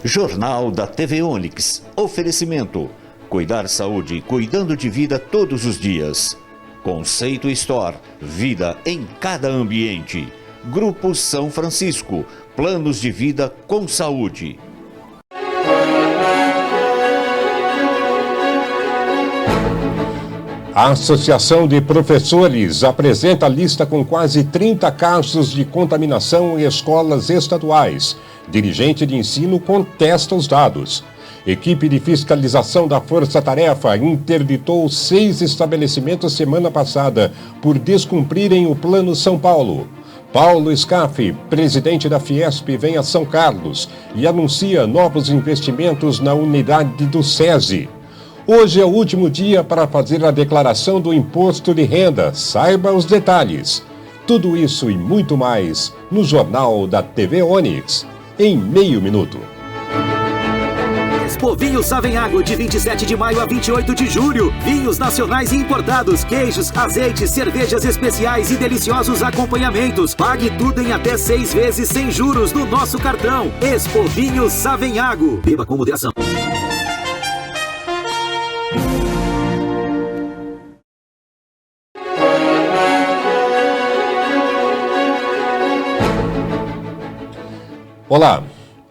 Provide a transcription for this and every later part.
Jornal da TV Onix. Oferecimento. Cuidar saúde, cuidando de vida todos os dias. Conceito Store. Vida em cada ambiente. Grupo São Francisco. Planos de vida com saúde. A Associação de Professores apresenta a lista com quase 30 casos de contaminação em escolas estaduais. Dirigente de ensino contesta os dados. Equipe de fiscalização da Força Tarefa interditou 6 estabelecimentos semana passada por descumprirem o Plano São Paulo. Paulo Scaff, presidente da Fiesp, vem a São Carlos e anuncia novos investimentos na unidade do SESI. Hoje é o último dia para fazer a declaração do imposto de renda. Saiba os detalhes. Tudo isso e muito mais no Jornal da TV Onix, em meio minuto. Expo Vinhos Savenhago, de 27 de maio a 28 de julho. Vinhos nacionais e importados, queijos, azeites, cervejas especiais e deliciosos acompanhamentos. Pague tudo em até 6 vezes sem juros no nosso cartão. Expo Vinhos Savenhago. Beba com moderação. Olá,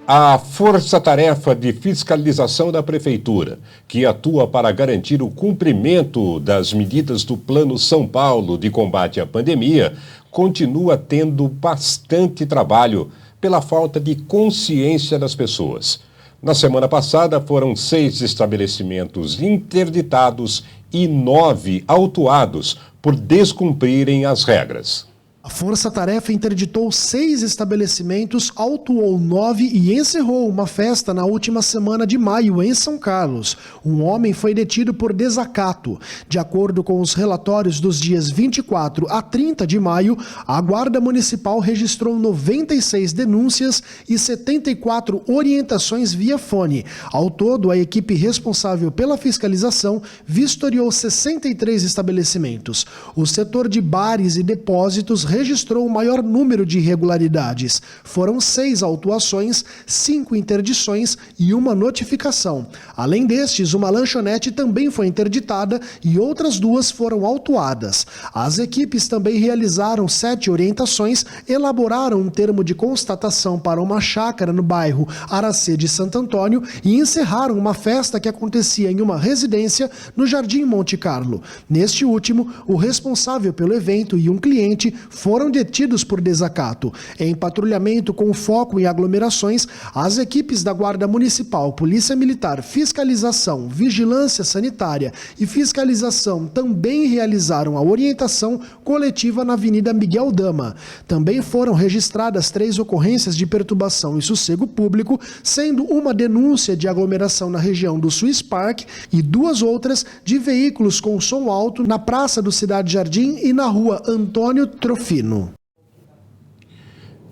a Força Tarefa de Fiscalização da Prefeitura, que atua para garantir o cumprimento das medidas do Plano São Paulo de combate à pandemia, continua tendo bastante trabalho pela falta de consciência das pessoas. Na semana passada foram 6 estabelecimentos interditados e 9 autuados por descumprirem as regras. A Força Tarefa interditou 6 estabelecimentos, autuou 9 e encerrou uma festa na última semana de maio em São Carlos. Um homem foi detido por desacato. De acordo com os relatórios dos dias 24 a 30 de maio, a Guarda Municipal registrou 96 denúncias e 74 orientações via fone. Ao todo, a equipe responsável pela fiscalização vistoriou 63 estabelecimentos. O setor de bares e depósitos registrou o maior número de irregularidades. Foram 6 autuações, 5 interdições e 1 notificação. Além destes, uma lanchonete também foi interditada e outras 2 foram autuadas. As equipes também realizaram 7 orientações, elaboraram um termo de constatação para uma chácara no bairro Aracê de Santo Antônio e encerraram uma festa que acontecia em uma residência no Jardim Monte Carlo. Neste último, o responsável pelo evento e um cliente foram detidos por desacato. Em patrulhamento com foco em aglomerações, as equipes da Guarda Municipal, Polícia Militar, Fiscalização, Vigilância Sanitária e Fiscalização também realizaram a orientação coletiva na Avenida Miguel Dama. Também foram registradas 3 ocorrências de perturbação e sossego público, sendo uma denúncia de aglomeração na região do Swiss Park e 2 outras de veículos com som alto na Praça do Cidade Jardim e na Rua Antônio Trofino.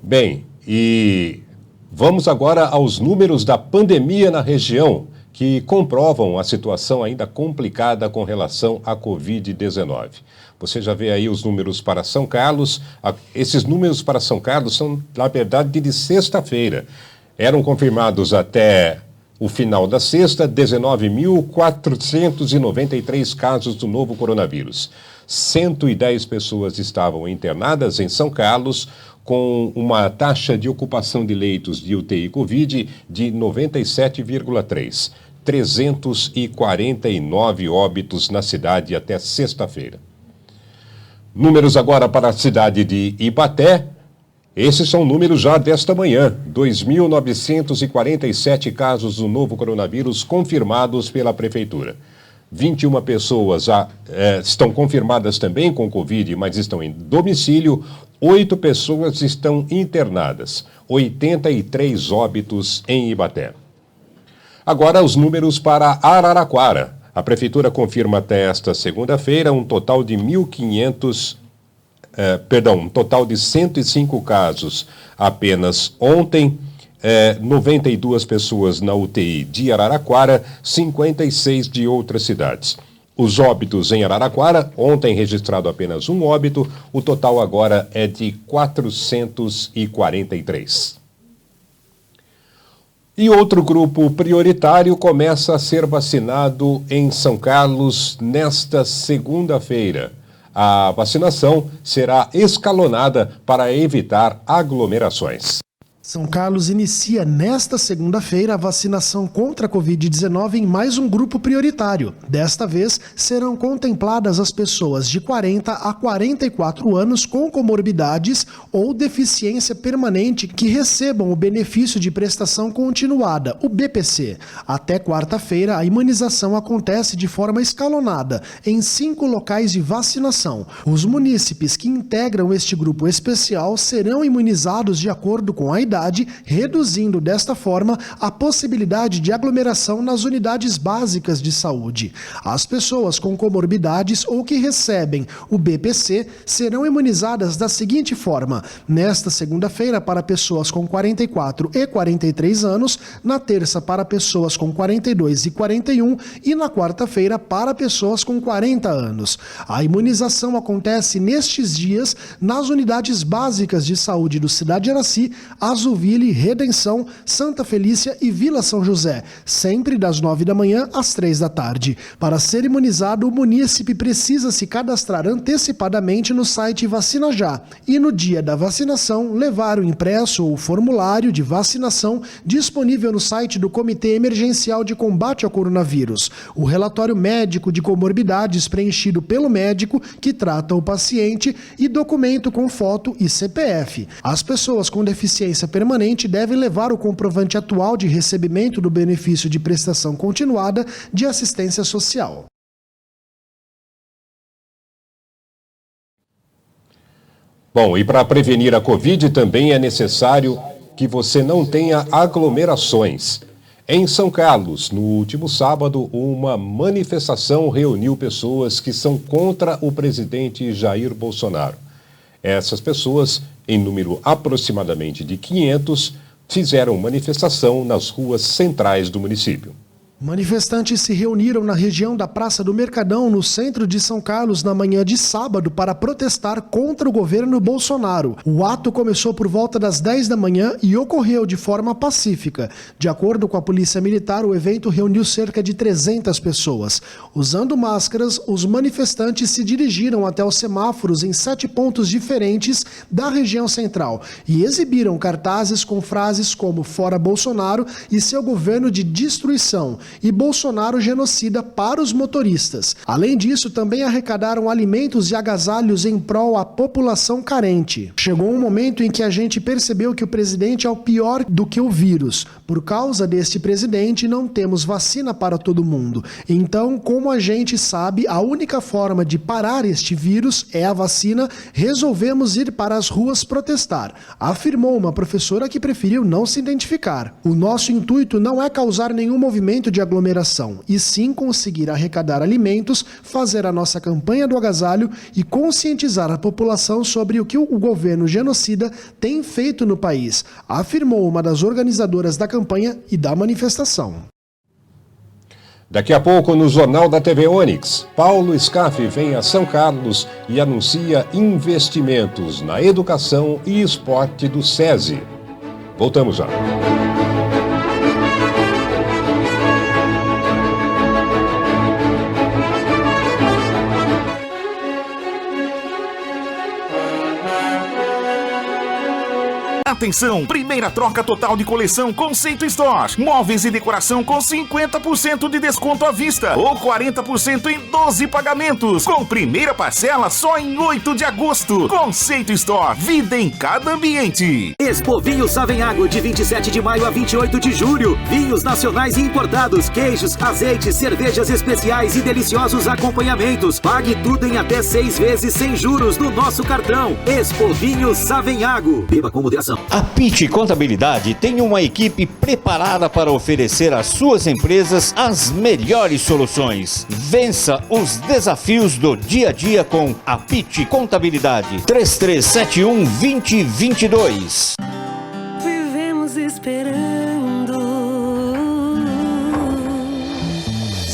Bem, e vamos agora aos números da pandemia na região, que comprovam a situação ainda complicada com relação à Covid-19. Você já vê aí os números para São Carlos. Esses números para São Carlos são, na verdade, de sexta-feira. Eram confirmados até o final da sexta 19.493 casos do novo coronavírus. 110 pessoas estavam internadas em São Carlos, com uma taxa de ocupação de leitos de UTI Covid de 97,3%. 349 óbitos na cidade até sexta-feira. Números agora para a cidade de Ibaté. Esses são números já desta manhã. 2.947 casos do novo coronavírus confirmados pela Prefeitura. 21 pessoas estão confirmadas também com Covid, mas estão em domicílio. 8 pessoas estão internadas. 83 óbitos em Ibaté. Agora os números para Araraquara. A Prefeitura confirma até esta segunda-feira um total de 105 casos apenas ontem. 92 pessoas na UTI de Araraquara, 56 de outras cidades. Os óbitos em Araraquara, ontem registrado apenas um óbito, o total agora é de 443. E outro grupo prioritário começa a ser vacinado em São Carlos nesta segunda-feira. A vacinação será escalonada para evitar aglomerações. São Carlos inicia nesta segunda-feira a vacinação contra a Covid-19 em mais um grupo prioritário. Desta vez, serão contempladas as pessoas de 40 a 44 anos com comorbidades ou deficiência permanente que recebam o benefício de prestação continuada, o BPC. Até quarta-feira, a imunização acontece de forma escalonada em 5 locais de vacinação. Os munícipes que integram este grupo especial serão imunizados de acordo com a idade, reduzindo desta forma a possibilidade de aglomeração nas unidades básicas de saúde. As pessoas com comorbidades ou que recebem o BPC serão imunizadas da seguinte forma: nesta segunda-feira para pessoas com 44 e 43 anos, na terça para pessoas com 42 e 41 e na quarta-feira para pessoas com 40 anos. A imunização acontece nestes dias nas unidades básicas de saúde do Cidade Araci, Azuville, Redenção, Santa Felícia e Vila São José, sempre das 9 da manhã às 3 da tarde. Para ser imunizado, o munícipe precisa se cadastrar antecipadamente no site Vacina Já e no dia da vacinação levar o impresso ou formulário de vacinação disponível no site do Comitê Emergencial de Combate ao Coronavírus, o relatório médico de comorbidades preenchido pelo médico que trata o paciente e documento com foto e CPF. As pessoas com deficiência permanente deve levar o comprovante atual de recebimento do benefício de prestação continuada de assistência social. Bom, e para prevenir a Covid também é necessário que você não tenha aglomerações. Em São Carlos, no último sábado, uma manifestação reuniu pessoas que são contra o presidente Jair Bolsonaro. Essas pessoas, em número aproximadamente de 500, fizeram manifestação nas ruas centrais do município. Manifestantes se reuniram na região da Praça do Mercadão, no centro de São Carlos, na manhã de sábado, para protestar contra o governo Bolsonaro. O ato começou por volta das 10 da manhã e ocorreu de forma pacífica. De acordo com a Polícia Militar, o evento reuniu cerca de 300 pessoas. Usando máscaras, os manifestantes se dirigiram até os semáforos em 7 pontos diferentes da região central e exibiram cartazes com frases como "Fora Bolsonaro" e "Seu governo de destruição" e "Bolsonaro genocida" para os motoristas. Além disso, também arrecadaram alimentos e agasalhos em prol à população carente. Chegou um momento em que a gente percebeu que o presidente é o pior do que o vírus. Por causa deste presidente, não temos vacina para todo mundo. Então, como a gente sabe, a única forma de parar este vírus é a vacina, resolvemos ir para as ruas protestar, afirmou uma professora que preferiu não se identificar. O nosso intuito não é causar nenhum movimento de aglomeração, e sim conseguir arrecadar alimentos, fazer a nossa campanha do agasalho e conscientizar a população sobre o que o governo genocida tem feito no país, afirmou uma das organizadoras da campanha e da manifestação. Daqui a pouco, no Jornal da TV Onix, Paulo Scaff vem a São Carlos e anuncia investimentos na educação e esporte do SESI. Voltamos já. Atenção, primeira troca total de coleção Conceito Store. Móveis e decoração com 50% de desconto à vista ou 40% em 12 pagamentos, com primeira parcela só em 8 de agosto. Conceito Store, vida em cada ambiente. Expo Vinhos Savenhago, de 27 de maio a 28 de julho. Vinhos nacionais e importados, queijos, azeites, cervejas especiais e deliciosos acompanhamentos. Pague tudo em até 6 vezes sem juros no nosso cartão. Expo Vinhos Savenhago. Beba com moderação. A Pitti Contabilidade tem uma equipe preparada para oferecer às suas empresas as melhores soluções. Vença os desafios do dia a dia com a Pitti Contabilidade. 3371-2022. Vivemos esperando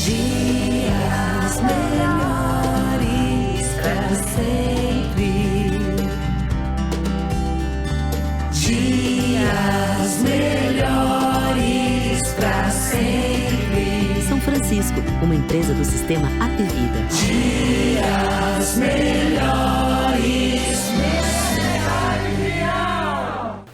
dias melhores pra sempre. Dias melhores Bradesco, uma empresa do sistema Apvida. Dias melhores.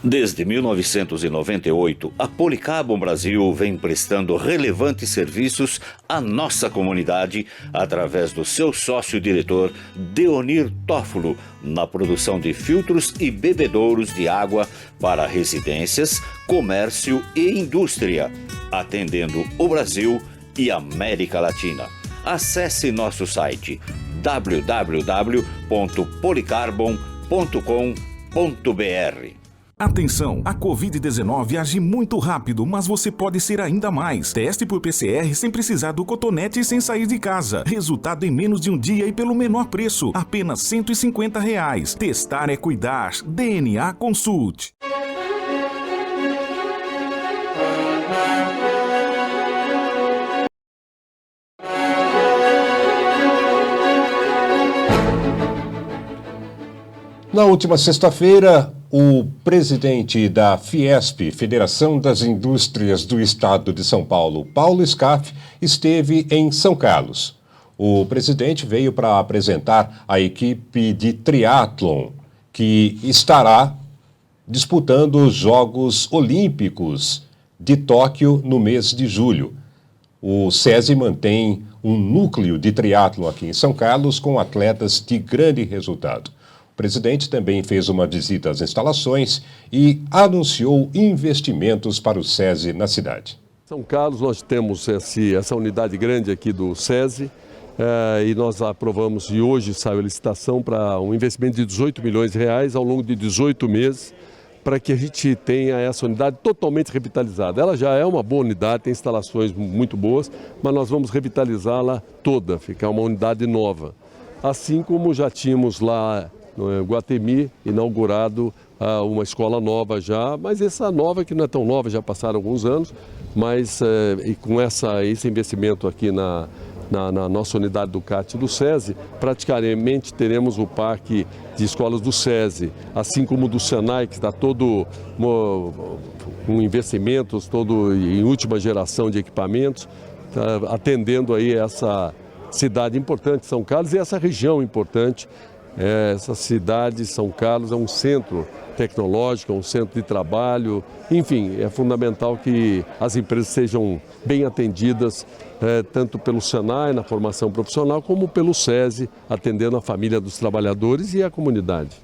Desde 1998, a Policarbon Brasil vem prestando relevantes serviços à nossa comunidade através do seu sócio-diretor Deonir Tófolo na produção de filtros e bebedouros de água para residências, comércio e indústria, atendendo o Brasil e América Latina. Acesse nosso site www.policarbon.com.br. Atenção, a Covid-19 age muito rápido, mas você pode ser ainda mais. Teste por PCR sem precisar do cotonete e sem sair de casa. Resultado em menos de um dia e pelo menor preço, apenas R$ 150. Testar é cuidar. DNA Consult. Na última sexta-feira, o presidente da Fiesp, Federação das Indústrias do Estado de São Paulo, Paulo Scaff, esteve em São Carlos. O presidente veio para apresentar a equipe de triatlon, que estará disputando os Jogos Olímpicos de Tóquio no mês de julho. O SESI mantém um núcleo de triatlon aqui em São Carlos com atletas de grande resultado. O presidente também fez uma visita às instalações e anunciou investimentos para o SESI na cidade. Em São Carlos nós temos essa unidade grande aqui do SESI e nós aprovamos e hoje saiu a licitação para um investimento de R$18 milhões ao longo de 18 meses para que a gente tenha essa unidade totalmente revitalizada. Ela já é uma boa unidade, tem instalações muito boas, mas nós vamos revitalizá-la toda, ficar uma unidade nova. Assim como já tínhamos lá no Guatemi, inaugurado uma escola nova já, mas essa nova que não é tão nova, já passaram alguns anos, mas e com esse investimento aqui na nossa unidade do CAT do SESI, praticamente teremos o parque de escolas do SESI, assim como do Senai, que está todo com investimentos, todo em última geração de equipamentos, atendendo aí essa cidade importante, São Carlos, e essa região importante. Essa cidade, São Carlos, é um centro tecnológico, é um centro de trabalho, enfim, é fundamental que as empresas sejam bem atendidas, tanto pelo Senai, na formação profissional, como pelo SESI, atendendo a família dos trabalhadores e a comunidade.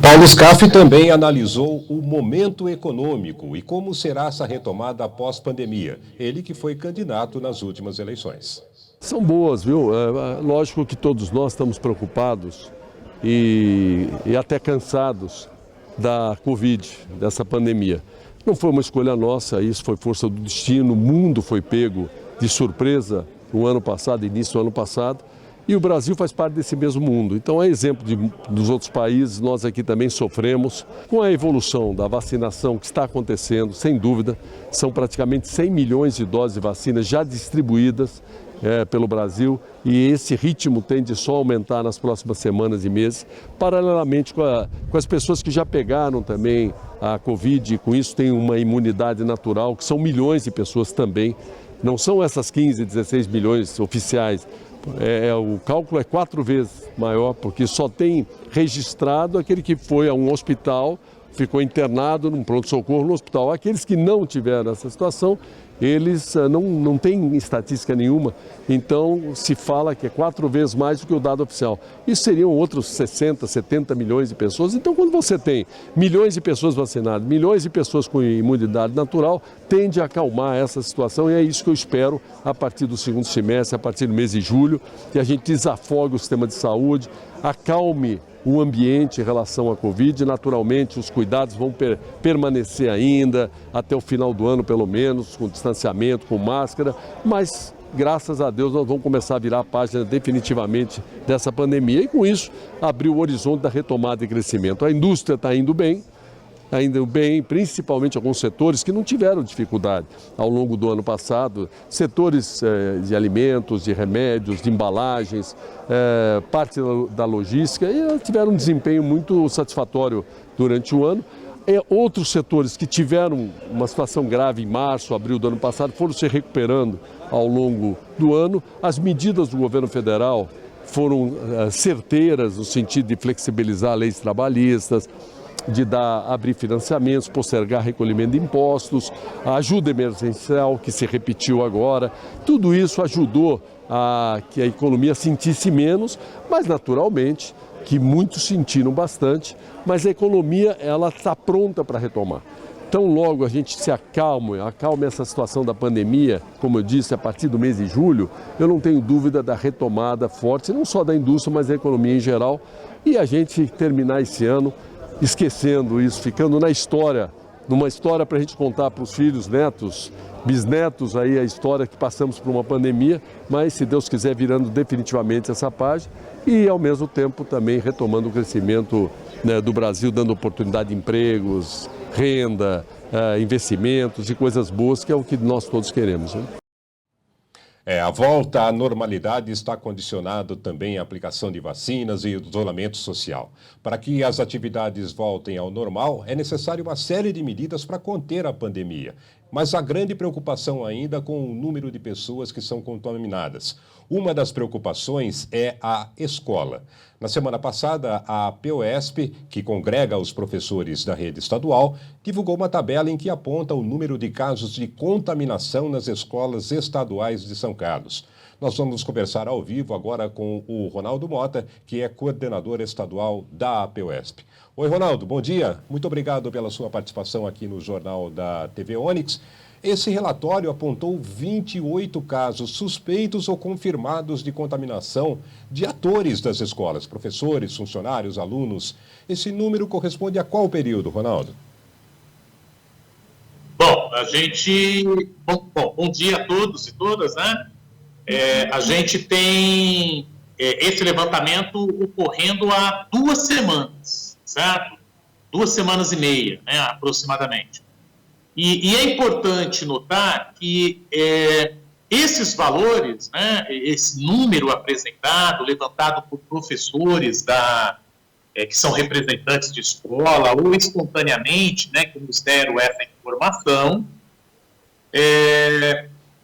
Paulo Scaff também analisou o momento econômico e como será essa retomada após pandemia, ele que foi candidato nas últimas eleições. São boas, viu? Lógico que todos nós estamos preocupados e até cansados da Covid, dessa pandemia. Não foi uma escolha nossa, isso foi força do destino, o mundo foi pego de surpresa no ano passado, início do ano passado, e o Brasil faz parte desse mesmo mundo. Então, é exemplo dos outros países, nós aqui também sofremos com a evolução da vacinação que está acontecendo, sem dúvida. São praticamente 100 milhões de doses de vacina já distribuídas pelo Brasil e esse ritmo tende só a aumentar nas próximas semanas e meses, paralelamente com as pessoas que já pegaram também a Covid e com isso tem uma imunidade natural, que são milhões de pessoas também, não são essas 15, 16 milhões oficiais, o cálculo é 4 vezes maior, porque só tem registrado aquele que foi a um hospital, ficou internado num pronto-socorro no hospital. Aqueles que não tiveram essa situação, eles não têm estatística nenhuma, então se fala que é 4 vezes mais do que o dado oficial. Isso seriam outros 60, 70 milhões de pessoas. Então, quando você tem milhões de pessoas vacinadas, milhões de pessoas com imunidade natural, tende a acalmar essa situação e é isso que eu espero a partir do segundo semestre, a partir do mês de julho, que a gente desafogue o sistema de saúde, acalme o ambiente em relação à Covid. Naturalmente, os cuidados vão permanecer ainda até o final do ano, pelo menos, com distanciamento, com máscara, mas graças a Deus nós vamos começar a virar a página definitivamente dessa pandemia e com isso abrir o horizonte da retomada e crescimento. A indústria está indo bem, principalmente alguns setores que não tiveram dificuldade ao longo do ano passado, setores de alimentos, de remédios, de embalagens, parte da logística, e tiveram um desempenho muito satisfatório durante o ano. Outros setores que tiveram uma situação grave em março, abril do ano passado, foram se recuperando ao longo do ano. As medidas do governo federal foram certeiras no sentido de flexibilizar leis trabalhistas, de abrir financiamentos, postergar recolhimento de impostos, a ajuda emergencial que se repetiu agora. Tudo isso ajudou a que a economia sentisse menos, mas naturalmente que muitos sentiram bastante, mas a economia ela está pronta para retomar. Então logo a gente se acalme essa situação da pandemia, como eu disse, a partir do mês de julho, eu não tenho dúvida da retomada forte, não só da indústria, mas da economia em geral, e a gente terminar esse ano esquecendo isso, ficando na história, numa história para a gente contar para os filhos, netos, bisnetos aí a história que passamos por uma pandemia, mas se Deus quiser virando definitivamente essa página e ao mesmo tempo também retomando o crescimento, né, do Brasil, dando oportunidade de empregos, renda, investimentos e coisas boas, que é o que nós todos queremos, né? A volta à normalidade está condicionado também à aplicação de vacinas e isolamento social. Para que as atividades voltem ao normal, é necessário uma série de medidas para conter a pandemia. Mas a grande preocupação ainda com o número de pessoas que são contaminadas. Uma das preocupações é a escola. Na semana passada, a POESP, que congrega os professores da rede estadual, divulgou uma tabela em que aponta o número de casos de contaminação nas escolas estaduais de São Carlos. Nós vamos conversar ao vivo agora com o Ronaldo Mota, que é coordenador estadual da POESP. Oi, Ronaldo, bom dia. Muito obrigado pela sua participação aqui no Jornal da TV Onix. Esse relatório apontou 28 casos suspeitos ou confirmados de contaminação de atores das escolas, professores, funcionários, alunos. Esse número corresponde a qual período, Ronaldo? Bom, bom dia a todos e todas, né? A gente tem esse levantamento ocorrendo há 2 semanas, certo? 2 semanas e meia, né, aproximadamente. E é importante notar que esses valores, né, esse número apresentado, levantado por professores que são representantes de escola ou espontaneamente, né, que nos deram essa informação,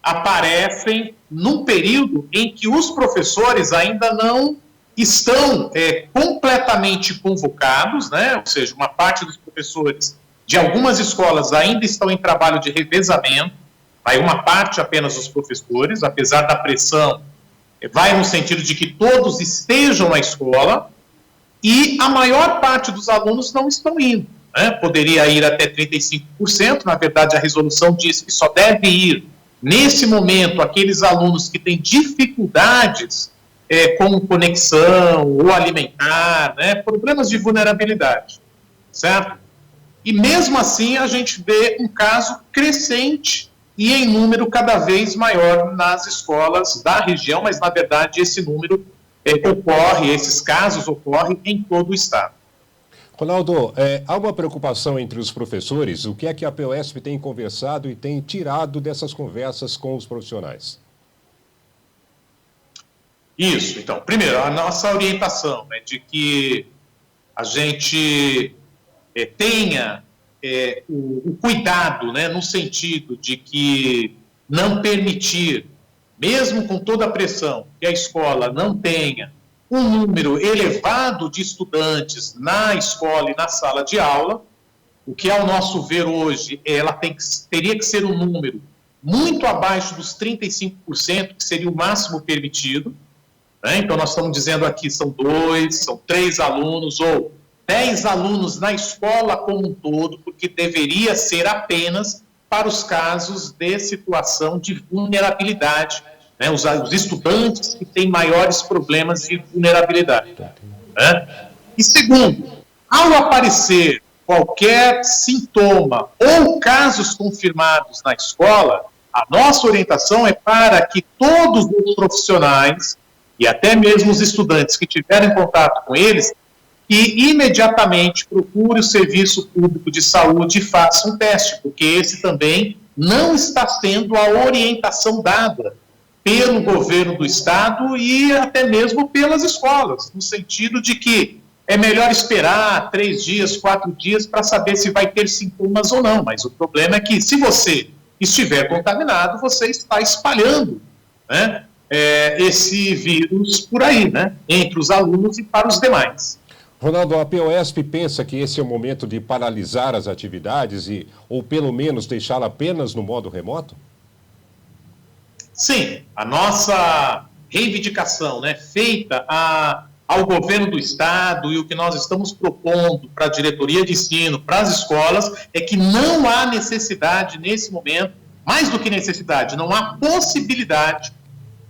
aparecem num período em que os professores ainda não estão completamente convocados, né, ou seja, uma parte dos professores de algumas escolas ainda estão em trabalho de revezamento, vai uma parte apenas dos professores, apesar da pressão, vai no sentido de que todos estejam na escola, e a maior parte dos alunos não estão indo, né? Poderia ir até 35%, na verdade a resolução diz que só deve ir, nesse momento, aqueles alunos que têm dificuldades com conexão ou alimentar, né? Problemas de vulnerabilidade, certo? E mesmo assim a gente vê um caso crescente e em número cada vez maior nas escolas da região, mas na verdade esse número esses casos ocorrem em todo o estado. Ronaldo, há uma preocupação entre os professores. O que é que a POESP tem conversado e tem tirado dessas conversas com os profissionais? Isso, então, primeiro, a nossa orientação é de que a gente tenha o cuidado, né, no sentido de que não permitir, mesmo com toda a pressão, que a escola não tenha um número elevado de estudantes na escola e na sala de aula, o que, ao nosso ver hoje, teria que ser um número muito abaixo dos 35%, que seria o máximo permitido, né? Então, nós estamos dizendo aqui, são 2, são 3 alunos, ou 10 alunos na escola como um todo, porque deveria ser apenas para os casos de situação de vulnerabilidade, né, os estudantes que têm maiores problemas de vulnerabilidade. Né? E segundo, ao aparecer qualquer sintoma ou casos confirmados na escola, a nossa orientação é para que todos os profissionais e até mesmo os estudantes que tiverem contato com eles, que imediatamente procure o Serviço Público de Saúde e faça um teste, porque esse também não está sendo a orientação dada pelo governo do estado e até mesmo pelas escolas, no sentido de que é melhor esperar 3 dias, 4 dias para saber se vai ter sintomas ou não. Mas o problema é que, se você estiver contaminado, você está espalhando, né, esse vírus por aí, né, entre os alunos e para os demais. Ronaldo, a POSP pensa que esse é o momento de paralisar as atividades ou pelo menos deixá-la apenas no modo remoto? Sim, a nossa reivindicação, né, feita ao governo do estado e o que nós estamos propondo para a diretoria de ensino, para as escolas, é que não há necessidade nesse momento, mais do que necessidade, não há possibilidade,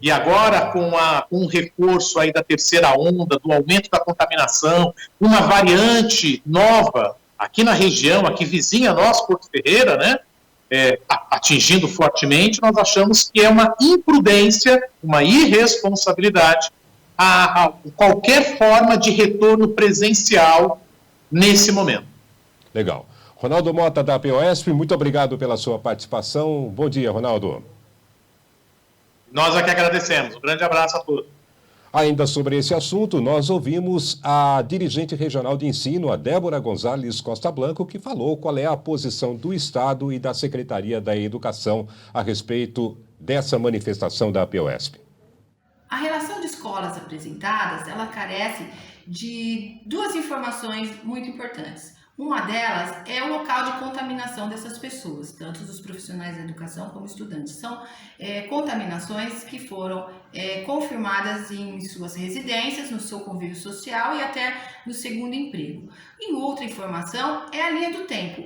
e agora com um reforço aí da terceira onda, do aumento da contaminação, uma variante nova aqui na região, aqui vizinha a nós, Porto Ferreira, né, atingindo fortemente, nós achamos que é uma imprudência, uma irresponsabilidade a qualquer forma de retorno presencial nesse momento. Legal. Ronaldo Mota, da POSP, muito obrigado pela sua participação. Bom dia, Ronaldo. Nós aqui agradecemos. Um grande abraço a todos. Ainda sobre esse assunto, nós ouvimos a dirigente regional de ensino, a Débora Gonzalez Costa Blanco, que falou qual é a posição do Estado e da Secretaria da Educação a respeito dessa manifestação da POSP. A relação de escolas apresentadas, ela carece de 2 informações muito importantes. Uma delas é o local de contaminação dessas pessoas, tanto dos profissionais da educação como estudantes. São contaminações que foram confirmadas em suas residências, no seu convívio social e até no segundo emprego. E outra informação é a linha do tempo,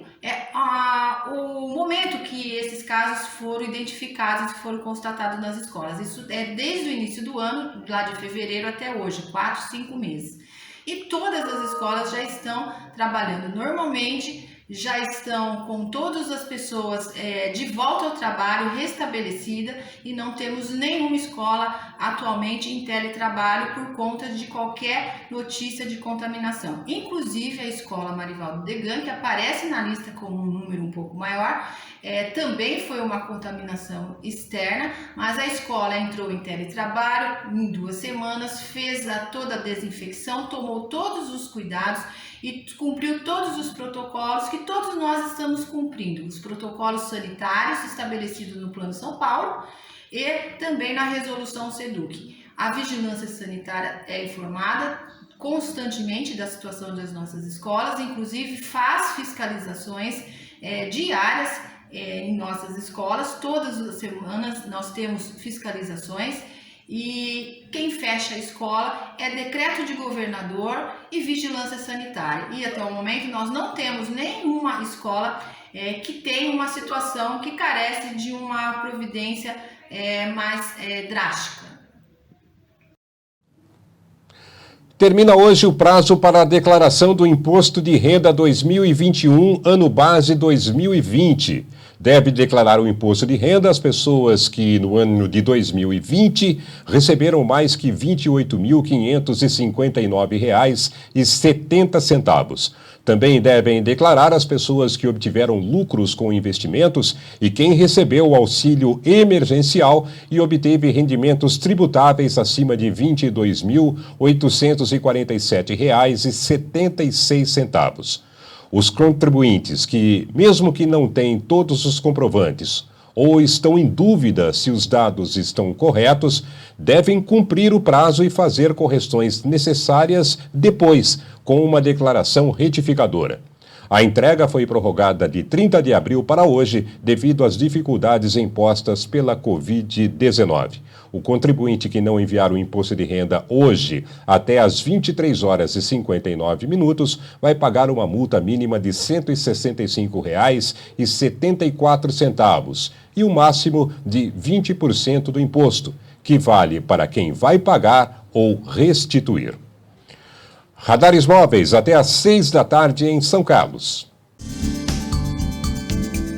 o momento que esses casos foram identificados e foram constatados nas escolas. Isso é desde o início do ano, lá de fevereiro até hoje, 4, 5 meses. E todas as escolas já estão trabalhando normalmente, já estão com todas as pessoas de volta ao trabalho, restabelecida, e não temos nenhuma escola atualmente em teletrabalho por conta de qualquer notícia de contaminação. Inclusive a escola Marivaldo Degan, que aparece na lista com um número um pouco maior, também foi uma contaminação externa, mas a escola entrou em teletrabalho em 2 semanas, fez toda a desinfecção, tomou todos os cuidados e cumpriu todos os protocolos que todos nós estamos cumprindo, os protocolos sanitários estabelecidos no Plano São Paulo e também na Resolução SEDUC. A vigilância sanitária é informada constantemente da situação das nossas escolas, inclusive faz fiscalizações diárias em nossas escolas. Todas as semanas nós temos fiscalizações. E quem fecha a escola é decreto de governador e vigilância sanitária. E até o momento nós não temos nenhuma escola que tenha uma situação que carece de uma providência mais drástica. Termina hoje o prazo para a declaração do Imposto de Renda 2021, ano base 2020. Deve declarar o imposto de renda as pessoas que, no ano de 2020, receberam mais que R$ 28.559,70. Também devem declarar as pessoas que obtiveram lucros com investimentos e quem recebeu o auxílio emergencial e obteve rendimentos tributáveis acima de R$ 22.847,76. Os contribuintes que, mesmo que não tenham todos os comprovantes ou estão em dúvida se os dados estão corretos, devem cumprir o prazo e fazer correções necessárias depois, com uma declaração retificadora. A entrega foi prorrogada de 30 de abril para hoje, devido às dificuldades impostas pela Covid-19. O contribuinte que não enviar o imposto de renda hoje, até às 23h59, vai pagar uma multa mínima de R$ 165,74 e o máximo de 20% do imposto, que vale para quem vai pagar ou restituir. Radares móveis até às 6 da tarde em São Carlos.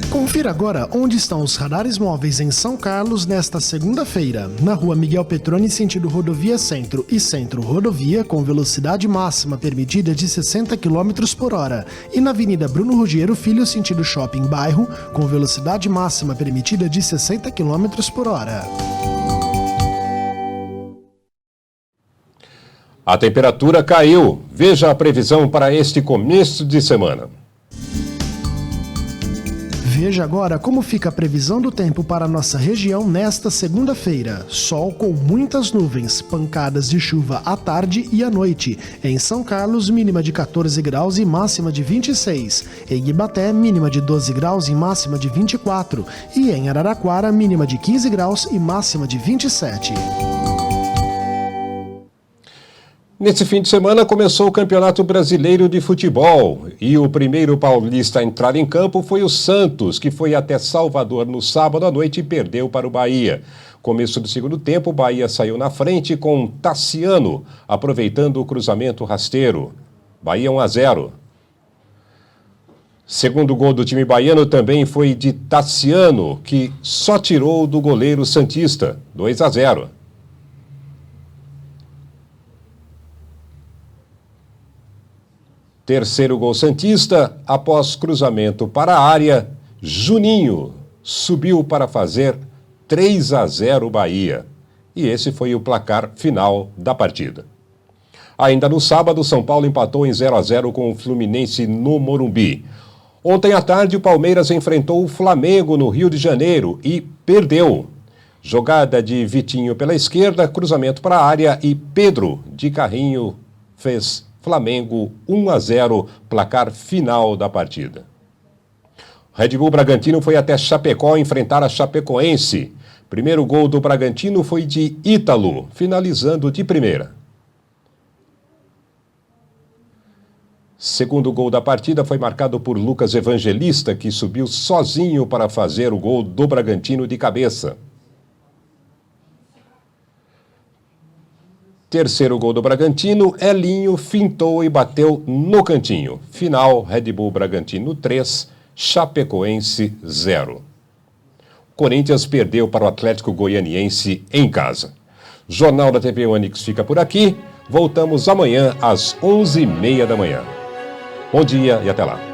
Confira agora onde estão os radares móveis em São Carlos nesta segunda-feira. Na rua Miguel Petroni, sentido Rodovia Centro e Centro Rodovia, com velocidade máxima permitida de 60 km por hora. E na Avenida Bruno Ruggiero Filho, sentido Shopping Bairro, com velocidade máxima permitida de 60 km por hora. A temperatura caiu, Veja a previsão para este começo de semana. Veja agora como fica a previsão do tempo para a nossa região nesta segunda-feira. Sol com muitas nuvens, pancadas de chuva à tarde e à noite. Em São Carlos, mínima de 14 graus e máxima de 26. Em Ibaté, mínima de 12 graus e máxima de 24. E em Araraquara, mínima de 15 graus e máxima de 27. Nesse fim de semana começou o Campeonato Brasileiro de Futebol e o primeiro paulista a entrar em campo foi o Santos, que foi até Salvador no sábado à noite e perdeu para o Bahia. Começo do segundo tempo, o Bahia saiu na frente com Tassiano, aproveitando o cruzamento rasteiro. Bahia 1-0. Segundo gol do time baiano também foi de Tassiano, que só tirou do goleiro santista, 2-0. Terceiro gol santista, após cruzamento para a área, Juninho subiu para fazer 3-0 Bahia. E esse foi o placar final da partida. Ainda no sábado, São Paulo empatou em 0-0 com o Fluminense no Morumbi. Ontem à tarde, o Palmeiras enfrentou o Flamengo no Rio de Janeiro e perdeu. Jogada de Vitinho pela esquerda, cruzamento para a área e Pedro, de carrinho, fez Flamengo 1-0, placar final da partida. Red Bull Bragantino foi até Chapecó enfrentar a Chapecoense. Primeiro gol do Bragantino foi de Ítalo, finalizando de primeira. Segundo gol da partida foi marcado por Lucas Evangelista, que subiu sozinho para fazer o gol do Bragantino de cabeça. Terceiro gol do Bragantino, Elinho fintou e bateu no cantinho. Final, Red Bull Bragantino 3, Chapecoense 0. Corinthians perdeu para o Atlético Goianiense em casa. Jornal da TV Onix fica por aqui. Voltamos amanhã às 11h30 da manhã. Bom dia e até lá.